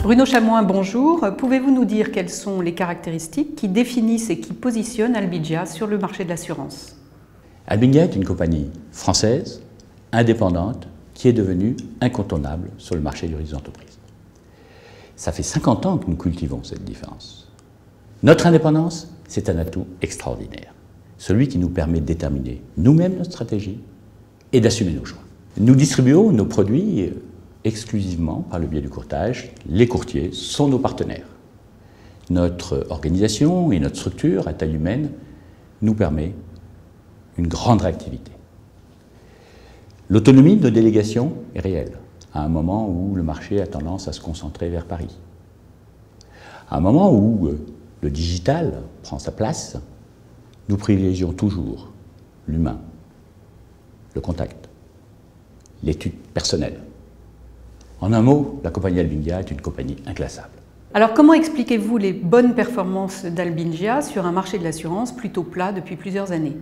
Bruno Chamoin, bonjour. Pouvez-vous nous dire quelles sont les caractéristiques qui définissent et qui positionnent Albingia sur le marché de l'assurance? Albingia est une compagnie française, indépendante, qui est devenue incontournable sur le marché du risque d'entreprise. Ça fait 50 ans que nous cultivons cette différence. Notre indépendance, c'est un atout extraordinaire, celui qui nous permet de déterminer nous-mêmes notre stratégie et d'assumer nos choix. Nous distribuons nos produits exclusivement par le biais du courtage. Les courtiers sont nos partenaires. Notre organisation et notre structure à taille humaine nous permet une grande réactivité. L'autonomie de nos délégations est réelle, à un moment où le marché a tendance à se concentrer vers Paris. À un moment où le digital prend sa place, nous privilégions toujours l'humain, le contact, l'étude personnelle. En un mot, la compagnie Albingia est une compagnie inclassable. Alors comment expliquez-vous les bonnes performances d'Albingia sur un marché de l'assurance plutôt plat depuis plusieurs années?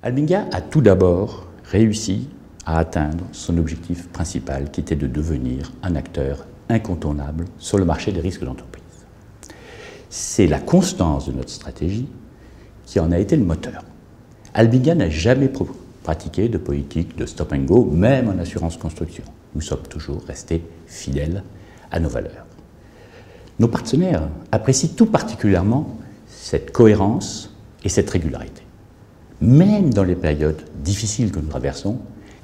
Albingia a tout d'abord réussi à atteindre son objectif principal qui était de devenir un acteur incontournable sur le marché des risques d'entreprise. C'est la constance de notre stratégie qui en a été le moteur. Albingia n'a jamais pratiqué de politique de stop and go, même en assurance construction. Nous sommes toujours restés fidèles à nos valeurs. Nos partenaires apprécient tout particulièrement cette cohérence et cette régularité. Même dans les périodes difficiles que nous traversons,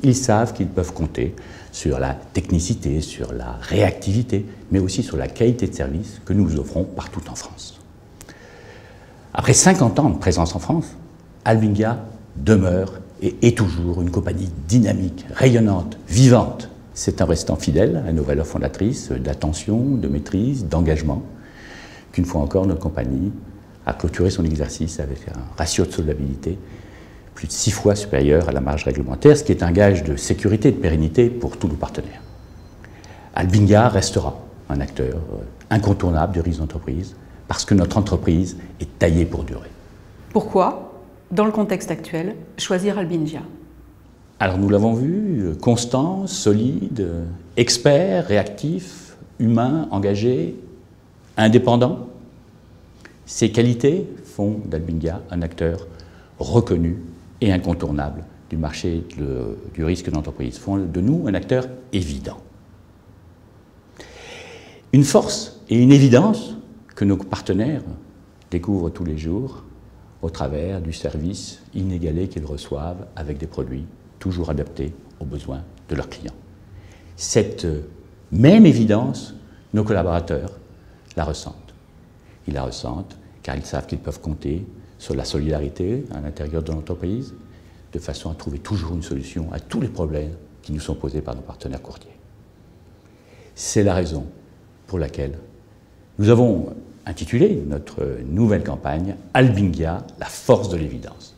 ils savent qu'ils peuvent compter sur la technicité, sur la réactivité, mais aussi sur la qualité de service que nous offrons partout en France. Après 50 ans de présence en France, Albingia demeure et est toujours une compagnie dynamique, rayonnante, vivante. C'est en restant fidèle à nos valeurs fondatrices d'attention, de maîtrise, d'engagement, qu'une fois encore notre compagnie a clôturé son exercice avec un ratio de solvabilité plus de 6 fois supérieur à la marge réglementaire, ce qui est un gage de sécurité et de pérennité pour tous nos partenaires. Albingia restera un acteur incontournable du risque d'entreprise parce que notre entreprise est taillée pour durer. Pourquoi, dans le contexte actuel, choisir Albingia? Alors nous l'avons vu, constant, solide, expert, réactif, humain, engagé, indépendant. Ces qualités font d'Albingia un acteur reconnu et incontournable du marché du risque d'entreprise, font de nous un acteur évident. Une force et une évidence que nos partenaires découvrent tous les jours au travers du service inégalé qu'ils reçoivent avec des produits toujours adaptés aux besoins de leurs clients. Cette même évidence, nos collaborateurs la ressentent. Ils la ressentent car ils savent qu'ils peuvent compter sur la solidarité à l'intérieur de l'entreprise, de façon à trouver toujours une solution à tous les problèmes qui nous sont posés par nos partenaires courtiers. C'est la raison pour laquelle nous avons intitulé notre nouvelle campagne « Albingia, la force de l'évidence ».